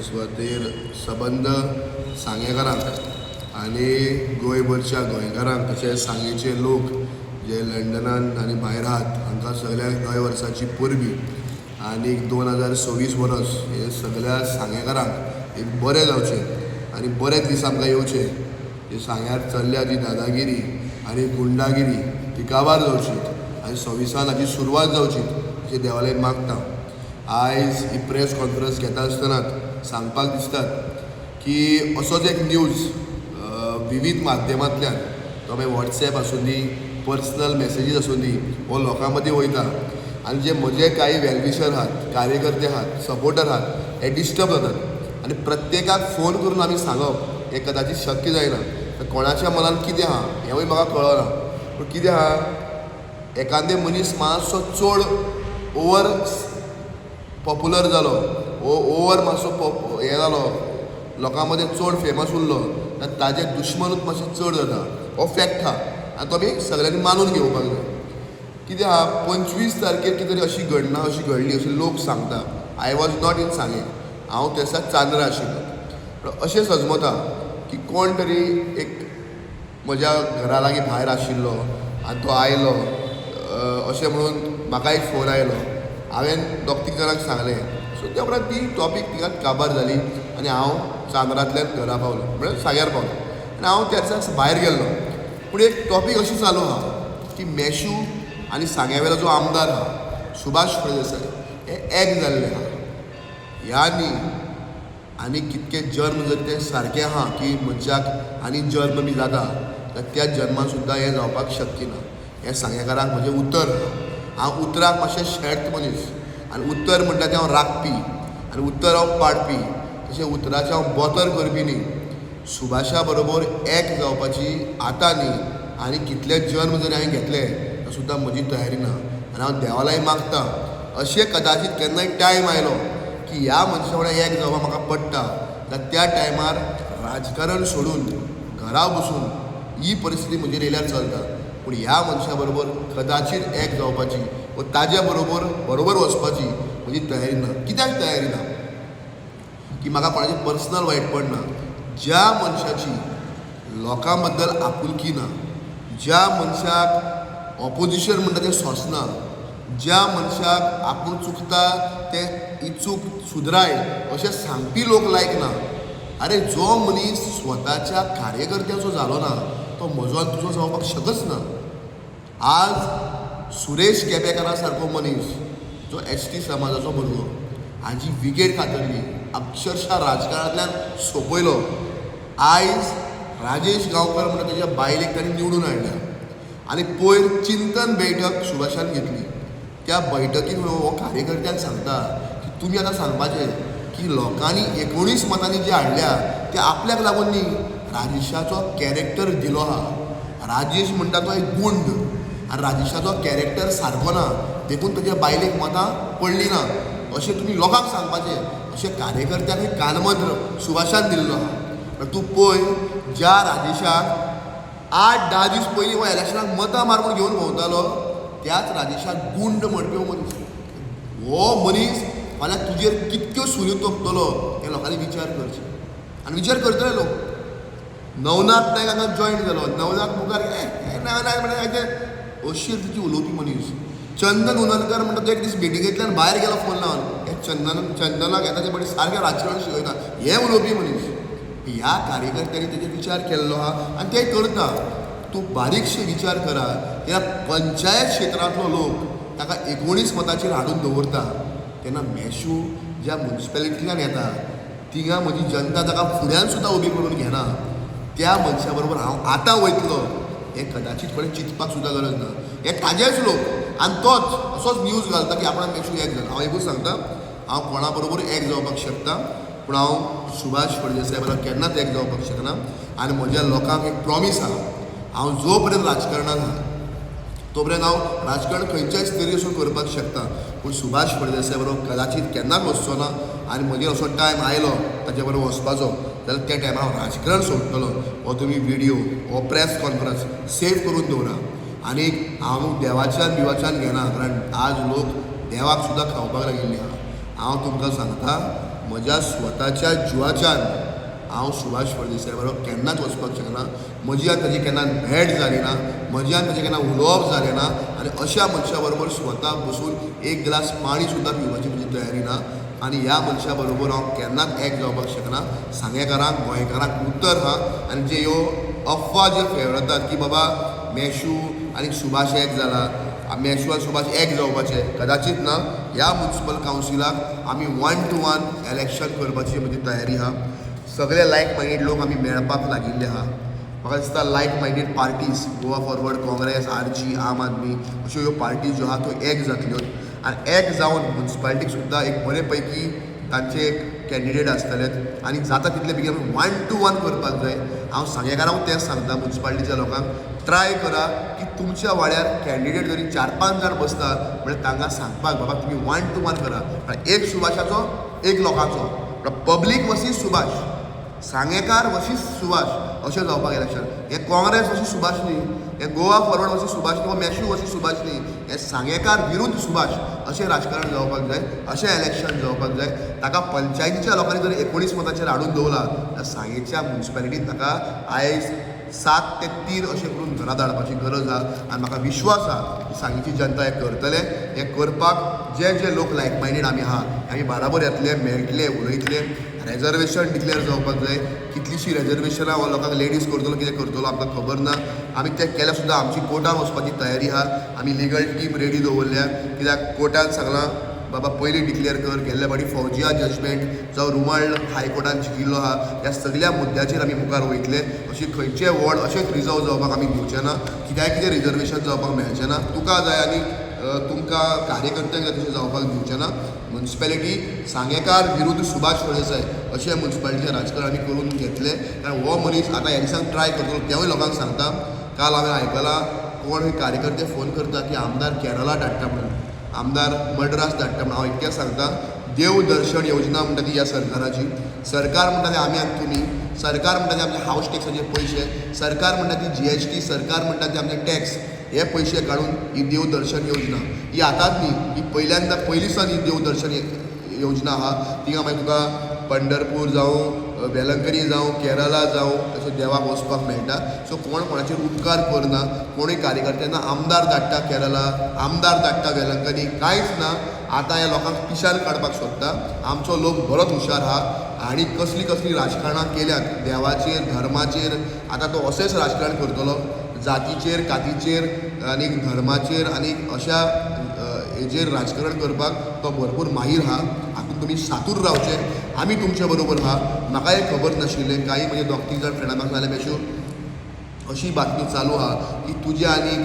सुवातेर सबंद सांगेकारांक आनी गोंयभरच्या गोंयकारांक तशेंच सांगेचे लोक जे लंडनान आनी भायर आहात हांकां सगळ्यांक नव्या वर्साची परबीं आनी 2026 वर्स हे सगळ्या सांगेकारांक एक बरें जावचें आनी बरे दीस आमकां येवचे. जे सांग्यार चल्ल्या जी दादागिरी आनी गुंडागिरी ती काबार जावची आनी 26 हाची सुरवात जावची अशें देवालयान मागता. आयज ही प्रेस कॉन्फरन्स घेता आसतनाच सांगपाक दिसतात की असोच एक न्यूज विविध माध्यमांतल्यान तो मागीर वॉट्सॅप आसूं दी पर्सनल मॅसेजीस आसूं दी हो लोकां मदीं वयता आनी जे म्हजे काही वेलविशर आहात, कार्यकर्ते आहात, सपोर्टर आहात हे डिस्टर्ब जातात आनी प्रत्येकाक फोन करून आमी सांगप हें कदाचित शक्य जायना. कोणाच्या मनान कितें आहा हेंवूय म्हाका कळना, पूण कितें आहा एखादे मनीस मातसो चड ओवर पॉप्युलर जालो ओवर मातसो हें जालो लोकां मदें चड फेमस उरलो जाल्यार ताजे दुश्मनूच मातशें चड जाता. हो फॅक्ट आहा आनी तो आमी सगळ्यांनी मानून घेवपाक जाय. कितें आहा 25 तारखेर कितें तरी अशी घडना अशी घडली अशें लोक सांगता. आय वॉज नॉट इन सांगे, हांव त्या दिसा चांद्रा आशिल्लो. पूण अशें सजमता की कोण तरी एक म्हज्या घरा लागीं भायर आशिल्लो आनी तो आयलो अशें म्हणून म्हाका एक फोन आयलो. हांवें 2-3 जाणांक सांगलें. सो त्या उपरांत ती टॉपीक तिगात काबार जाली आनी हांव चांद्रांतल्यान घरा पावलो म्हळ्यार सांग्यार पावलो आनी हांव त्या दिसा भायर गेल्लो. पूण एक टॉपीक अशी चालू आहा की मेशू आनी सांग्यावेलो जो आमदार आहा सुभाष फळदेसाय हे एक जाल्ले आहा. ह्या न्ही आनी कितके जल्म जर ते सारके आहा की मनशाक आनी जल्म बी जाता जाल्यार त्या जल्मान सुद्दां हें जावपाक शक्य ना. हें सांगेकारांक म्हजें उतर. हांव उतराक मातशें शेर्त मनीस आनी उतर म्हणटा तें हांव राखपी आनी उतर हांव पाडपी तशें उतराचें हांव बोतर करपी न्ही. सुभाषा बरोबर एक जावपाची आतां न्ही आनी कितले जल्म जरी हांवें घेतले तो सुद्दां म्हजी तयारी ना. आनी हांव देवालाय मागता अशें कदाचित केन्नाय टायम आयलो की ह्या मनशा वांगडा एक जावपाक म्हाका पडटा जाल्यार त्या टायमार राजकारण सोडून घरा बसून ही परिस्थिती म्हजेर येयल्यार चलता. पूण ह्या मनशा बरोबर कदाचित एक जावपाची व ताज्या बरोबर वचपाची म्हजी तयारी ना. कित्याक तयारी ना की म्हाका कोणाची पर्सनल वायटपण ना. ज्या मनशाची लोकां बद्दल आपुलकी ना, ज्या मनशाक ऑपोजिशन म्हणटा तें सोंसना, ज्या मनशाक आपूण चुकता तें ही चूक सुधराय अशें सांगपी लोक लायक ना. अरे जो मनीस स्वताच्या कार्यकर्त्याचो जालो ना तो म्हजो आनी तुजो जावपाक शकच ना. आज सुरेश केपेकारा सारको मनीस जो ST समाजाचो भुरगो हाजी विकेट खातरली अक्षरशः राजकारणांतल्यान सोंपयलो. आयज राजेश गांवकर म्हणटा तेज्या बायलेक ताणें निवडून हाडल्या आनी पयर चिंतन बैठक सुभाषान घेतली. त्या बैठकीन हो कार्यकर्त्यांक सांगता की तुमी आतां सांगपाचें की लोकांनी 19 मतांनी जे हाडल्या ते आपल्याक लागून न्ही, राजेशाचो कॅरेक्टर दिलो आहा. राजेश म्हणटा तो एक गुंड आनी राजेशाचो कॅरेक्टर सारको ना देखून तेज्या बायलेक मतां पडली ना अशें तुमी लोकांक सांगपाचें. अशें कार्यकर्त्याक एक कानमंत्र सुभाषान दिल्लो आहा. तूं पळय ज्या राजेशाक 8-10 दीस पयलीं हो इलेक्शनाक मतां मारून घेवन भोंवतालो त्याच राजेशाक गुंड म्हणपी हो मनीस. हो मनीस फाल्यां तुजेर कितक्यो सुयो तोपतलो हें लोकांनी विचार करचें. आनी विचार करतले लोक. नवनाथ नायक हांगा जॉयन जालो. नवनाथ मुखार नायक म्हणटा अशी तुजी उलोवपी मनीस. चंदन उनलकर म्हणटा तो एक दीस मिटिंगेंतल्यान भायर गेलो फोन लावन हे चंदनाक येता ते बरें सारकें राजकारण शिकयता हें उलोवपी मनीस. ह्या कार्यकर्त्यांनी तेजेर विचार केल्लो आहा आनी ते करता. तूं बारीकशे विचार करा त्या पंचायत क्षेत्रांतलो लोक ताका 19 मतांचेर हाडून दवरता तेन्ना मेशू ज्या म्युनिसिपॅलिटींतल्यान येता थिंगा म्हजी जनता ताका फुड्यान सुद्दां उबी करून घेना. त्या मनशा बरोबर हांव आतां वयतलो हें कदाचित कोणें चिंतपाक सुद्दां गरज ना. हे ताजेच लोक आनी तोच असोच न्यूज घालता की आपणाक मेशू एक जाला. हांव एकूच सांगता हांव कोणा बरोबर एक जावपाक शकता पूण हांव सुभाष फळदेसाय बरोबर केन्नाच एक जावपाक शकना. आनी म्हज्या लोकांक एक प्रॉमीस आहा हांव जो पर्यंत राजकारणांत आहा तो पर्यंत हांव राजकारण खंयच्याच तरी वचून करपाक शकता. पूण सुभाष फळदेसाय बरोबर कदाचित केन्नाच वचचो ना. आनी म्हजेर असो टायम आयलो ताचे बरोबर वचपाचो जाल्यार त्या टायमार हांव राजकारण सोडटलो. हो तुमी व्हिडियो हो प्रेस कॉन्फरन्स सेव करून दवरा. आनी हांव देवाच्यान बिवाच्यान घेना कारण आज लोक देवाक सुद्दां खावपाक लागिल्ले आहा. हांव तुमकां सांगता म्हज्या स्वताच्या जिवाच्यान हांव सुभाष फळदेसाय बरोबर केन्नाच वचपाक शकना. म्हजी आनी ताजी केन्ना भेट जाली ना, म्हजी आनी ताजें केन्ना उलोवप जालें ना आनी अशा मनशा बरोबर स्वता बसून एक ग्लास पाणी सुद्दां पिवपाची म्हजी तयारी ना. आनी ह्या मनशा बरोबर हांव केन्नाच एक जावपाक शकना. सांगेकारांक गोंयकारांक उतर हा आनी जे ह्यो अफवा जे फेरतात की बाबा मेशू आनी सुभाष एक जाला, मेशू आनी सुभाष एक जावपाचे, कदाचीत ना. ह्या म्युनिसिपल कावन्सिलाक आमी 1 to 1 इलेक्शन करपाची म्हजी तयारी आहा. सगळे लायक मायंडेड लोक आमी मेळपाक लागिल्ले आहा. म्हाका दिसता like minded parties Goa forward, Congress, RG, Aam Aadmi अश्यो ह्यो पार्टीज ज्यो आहा त्यो एक जातल्यो आनी एक जावन म्युनिसिपालिटीक सुद्दां एक बरे पैकी तांचे एक कॅन्डिडेट आसतले आनी जाता तितले बेगीन 1 to 1 करपाक जाय. हांव सांगेकारांक तेंच सांगता म्युनिसिपालिटीच्या लोकांक, ट्राय करा की तुमच्या वाड्यार कॅन्डिडेट जरी 4-5 जाण बसता म्हणजे तांकां सांगपाक बाबा तुमी 1 to 1 करा. एक सुभाषाचो एक लोकांचो, public versus Subhash, Sangekar versus Subhash अशें जावपाक इलेक्शन. हे काँग्रेस वर्सीस सुभाष न्ही, हे गोवा फॉरवर्ड वर्सीस सुभाष न्ही, वा मेशू वर्सीस सुभाष न्ही, हे सांगेकार विरुद्ध सुभाष अशें राजकारण जावपाक जाय, अशें इलेक्शन जावपाक जाय. ताका पंचायतीच्या लोकांनी जर 19 मतांचेर हाडून दवरला जाल्यार सांगेच्या म्युनिसिपालिटीन ताका आयज 7 ते 3 अशें करून घरा धाडपाची गरज आहा. आनी म्हाका विश्वास आहा की सांगेची जनता हें करतले. हें करपाक जे जे लोक लायक मायंडेड आमी आहा आमी बाराबर येतले, मेळटले, उलयतले. रेजर्वेशन डिक्लेअर जावपाक जाय. कितलीशीं रेजर्वेशनां हो लोकांक लेडीज करतलो कितें करतलो आमकां खबर ना. आमी तें केल्यार सुद्दां आमची कोर्टान वचपाची तयारी आहा. आमी लिगल टीम रेडी दवरल्या, कित्याक कोर्टान सांगलां बाबा पयलीं डिक्लेअर कर. गेल्ल्या फावटी फौजिया जजमेंट जावं रुमाल्ड हायकोर्टान जिखिल्लो आहा, ह्या सगळ्या मुद्द्याचेर आमी मुखार वयतले. अशी खंयचेय वॉर्ड अशेंच रिजर्व जावपाक आमी दिवचे ना. कित्याक रिजर्वेशन जावपाक मेळचें ना. तुका जाय आनी तुमकां कार्यकर्त्यांक तशें जावपाक दिवचें ना. म्युनिसिपालिटी सांगेकार विरुद्ध सुभाष फळदेसाय अशें म्युनिसिपालिटीचें राजकारण आमी करून घेतले. कारण हो मनीस आतां ह्या दिसांक ट्राय करतलो, तेवूय लोकांक सांगता. काल हांवें आयकलां कोण कार्यकर्ते फोन करता की आमदार केरळा धाडटा म्हणून, आमदार मद्रास धाडटा म्हणून. हांव इतकें सांगता, देव दर्शन योजना म्हणटा ती ह्या सरकाराची. सरकार म्हणटा ते आमी आनी तुमी, सरकार म्हणटा ते आमचे हावस टॅक्साचे पयशे, सरकार म्हणटा ती GST, सरकार म्हणटा ते आमचे टॅक्स, हे पयशे काडून ही देवदर्शन योजना ही आतांच न्ही, ही पयली सावन ही देवदर्शन योजना आहा. थिंगा मागीर तुका पंढरपूर जावं, वेलंकनी जावं, केरळा जावं तशें देवाक वचपाक मेळटा. सो कोण कोणाचेर उपकार करना, कोणूय कार्यकर्त्यांना आमदार धाडटा केरळा, आमदार धाडटा वेलंकनी, कांयच ना. आतां ह्या लोकांक पिशान काडपाक सोदता. आमचो लोक बरोच हुशार आहा आनी कसली राजकारणां केल्यात देवाचेर, धर्माचेर. आतां तो अशेंच राजकारण करतलो, जातीचेर, कातीचेर आनी धर्माचेर आनी अशा हेजेर राजकारण करपाक तो भरपूर माहीर आहा. हातूंत तुमी सातूर रावचे. आमी तुमच्या बरोबर आहा. म्हाकाय खबर नाशिल्लें, काही म्हणजे 2-3 जाण फ्रेंडां म्हाका सांगलें मेशू अशी बातमी चालू आहा की तुजें आनी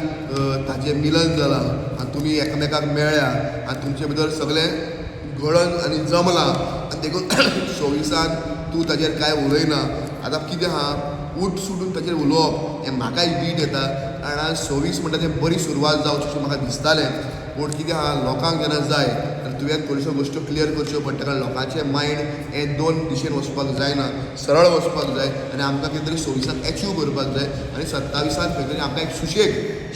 ताजें मिलन जालां आनी तुमी एकामेकाक मेळ्ळ्या आनी तुमचे भितर सगळें घडोवन आनी जमलां आनी देखून 26 तूं ताजेर कांय उलयना. आतां कितें आहा, उठ सुटून ताचेर उलोवप हें म्हाकाय वीट येता. कारण 26 म्हणटा तें बरी सुरवात जावची अशें म्हाका दिसतालें. पूण कितें आहा, लोकांक जेन्ना जाय तेन्ना तुवें थोड्योश्यो गोश्टी क्लियर करच्यो पडटा. कारण लोकांचें मायंड हें 2 दिशेन वचपाक जायना, सरळ वचपाक जाय आनी आमकां कितें तरी 26 एचीव करपाक जाय. आनी 27 खंय तरी आमकां एक सुशेग,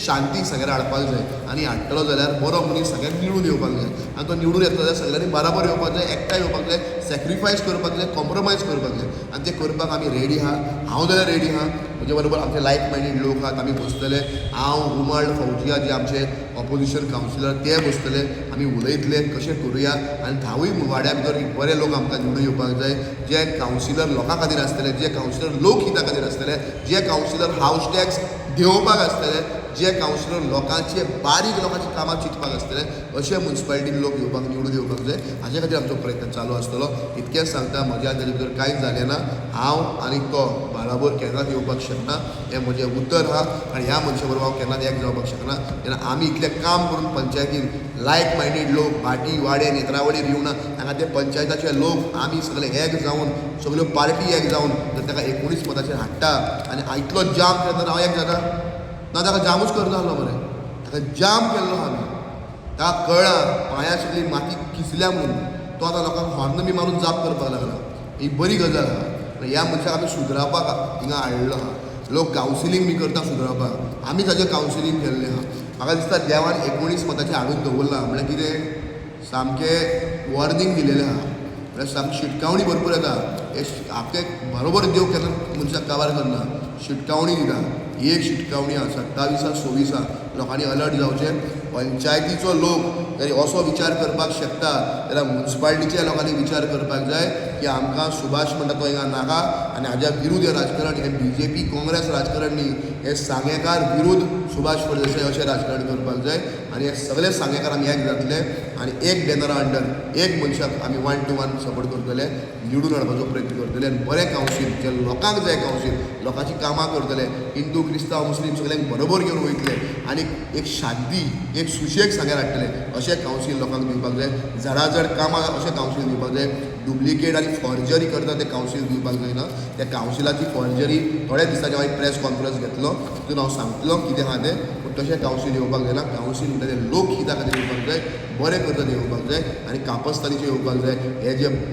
शांती सगळ्यार हाडपाक जाय. आनी हाडटलो जाल्यार बरो मनीस सगळ्यांक निवडून येवपाक जाय. आनी तो निवडून येतलो जाल्यार सगळ्यांनी बराबर येवपाक जाय, एकठांय येवपाक जाय, सॅक्रिफायस करपाक जाय, कॉम्प्रोमायज करपाक जाय. आनी तें करपाक आमी रेडी आहा. हांव जाल्यार रेडी आहा. म्हजे बरोबर आमचे लायक मायंडेड लोक आहात. आमी बसतले. हांव, रुमाल्ड, फौजिया जे आमचे ऑपोजिशन कावन्सिलर ते बसतले. आमी उलयतले कशें करुया. आनी 10 वाड्या भितर बरे लोक आमकां निवडून येवपाक जाय. जे कावन्सिलर लोकां खातीर आसतले, जे कावन्सिलर लोकहिता खातीर आसतले, जे कावन्सिलर हावस टॅक्स देंवोवपाक आसतले, जे कावन्सिलर लोकांचे बारीक लोकांची कामां चिंतपाक आसतले, अशे म्युनिसिपालिटीन लोक येवपाक निवडून येवपाक जाय. हाजे खातीर आमचो प्रयत्न चालू आसतलो. इतकेंच सांगता, म्हज्या ताजे भितर कांयच जालें ना. हांव आनी तो बाराबर केन्नाच येवपाक शकना. हें म्हजें उतर आहा. आनी ह्या मनशा बरोबर हांव केन्नाच एक जावपाक शकना. जेन्ना आमी इतलें काम करून पंचायतीन लायक मायंडेड लोक भाटी, वाडे, नेत्रावळीर येवना, हांगा ते पंचायताचे लोक आमी सगळे एक जावन, सगळ्यो पार्टी एक जावन जर ताका 19 मताचेर हाडटा आनी इतलो जाम केलो तर हांव एक जाता ना. ताका जामूच करना आसलो मरे, ताका जाम केल्लो आमी. ताका कळ्ळां पांयां सगळी माती किसल्या म्हणून तो आतां लोकांक हॉर्न बी मारून जाप करपाक लागला. ही बरी गजाल आहा. ह्या मनशाक आमी सुदरावपाक हिंगा हाडलो आहा. लोक कावन्सिलींग बी करता सुदरावपाक, आमी ताजें कावन्सिलींग केल्लें आहा. म्हाका दिसता देवान 19 मताचें हाडून दवरलां. म्हळ्यार कितें सामकें वॉर्निंग दिलेलें आहा म्हळ्यार सामकी शिटकावणी भरपूर येता. हे आपले बरोबर देव केन्ना मनशाक काबार करना, शिटकावणी दिता. ही एक शिटकावणी आसा. 27-26 लोकांनी अलर्ट जावचें. पंचायतीचो लोक जरी असो विचार करपाक शकता जाल्यार म्युन्सिपाल्टीच्या लोकांनी विचार करपाक जाय की आमकां सुभाष म्हणटा तो हिंगा नाका आनी हाज्या विरुद्ध हे राजकारण, हे BJP काँग्रेस राजकारण न्ही, हे सांगेकार विरुद्ध सुभाष फळदेसाय अशें राजकारण करपाक जाय. आनी हे सगळे सांगेकार आमी एक जातले आनी एक बॅनरा अंडर एक मनशाक आमी 1 to 1 सपोर्ट करतले, निवडून हाडपाचो प्रयत्न करतले आनी बरें कावन्सील जे लोकांक जाय, कावन्सील लोकांची कामां करतले, हिंदू क्रिस्तांव मुस्लीम सगळ्यांक बरोबर घेवन वयतले आनी एक शांती, एक सुशेग सांग्यार हाडटले अशें कावन्सील लोकांक दिवपाक जाय. जडाजड कामां अशें कावन्सील दिवपाक जाय. डुप्लिकेट आनी फॉर्जरी करता ते कावन्सील दिवपाक जायना. त्या कावन्सिलाची फॉर्जरी थोड्या दिसांनी हांव एक प्रेस कॉन्फरन्स घेतलो, तितून हांव सांगतलो कितें आहा तें. पूण तशें कावन्सील येवपाक जायना. कावन्सील म्हणटा तें लोक हिता खातीर येवपाक जाय, बरें करता तें येवपाक जाय आनी कापस्थानीचें येवपाक जाय.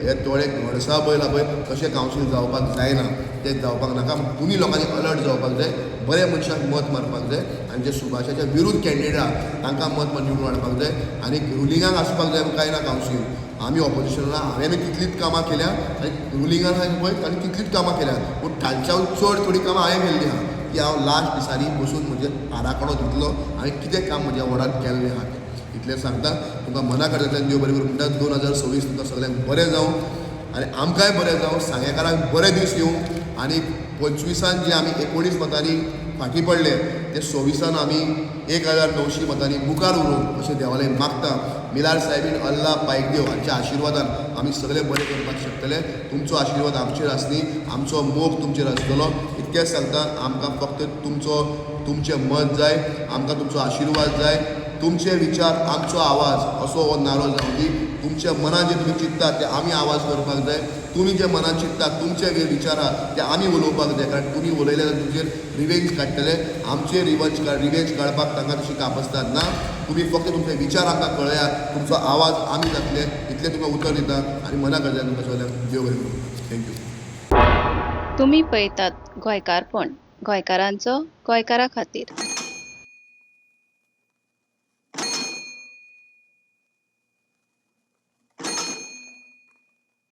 हे थोडे घोडसा बैल आहा पळय तशें कावन्सील जावपाक जायना, तें जावपाक नाका. तुमी लोकांनी अलर्ट जावपाक जाय, बऱ्या मनशाक मत मारपाक जाय आनी जे सुभाषाच्या विरुद्ध कॅन्डिडेट आहा तांकां मत निवडून हाडपाक जाय. आनी रुलिंगाक आसपाक जाय काय ना कावन्सील. आमी ऑपोजिशनाक हांवें तितलीच कामां केल्या आनी रुलिंगान हांवें पळय आनी तितलीच कामां केल्या. पूण तांच्यान चड थोडी कामां हांवें केल्लीं आहा की हांव लास्ट दिसांनी बसून म्हणजे आराखडो दितलो आनी कितें काम म्हज्या वार्डांत केल्लें आहा तें इतलें सांगता. तुमकां मना कडल्यान देव बरें करूं म्हणटा. 2026 तुमकां सगळ्यांक बरें जावं आनी आमकांय बरें जावं, सांगेकारांक बरे दीस येवं आनी 25 जे आमी 19 मतांनी फाटीं पडले ते 26 आमी 1900 मतांनी मुखार उरूं अशें देवालय मागता. मिलार साहेबीन अल्ला पायक हांच्या आशिर्वादान आमी सगळे बरें करपाक शकतले. तुमचो आशिर्वाद आमचेर आसली, आमचो मोग तुमचेर आसतलो. इतकेंच सांगता. आमकां फक्त तुमचें मत जाय, आमकां तुमचो आशिर्वाद जाय, तुमचे विचार आमचो आवाज असो हो नारो जावं दी. तुमच्या मनात जे तुमी चिंततात ते आमी आवाज करपाक जाय. तुमी जे मनात चिंततात तुमचे जे विचार आहा ते आमी उलोवपाक जाय. कारण तुमी उलयले जाल्यार तुमचेर रिवेंज काडटले. आमचे रिवेंज काडपाक तांकां तशी कापसतात ना. तुमी फक्त तुमचे विचार आमकां कळयात, तुमचो आवाज आमी जातले, इतलें तुमकां उतर दिता आनी मना कडल्यान तुमकां सगळ्यांक देव बरें करूं. थँक्यू. तुम्ही पळयतात गोंयकारपण, गोंयकारांचो गोंयकारा खातीर.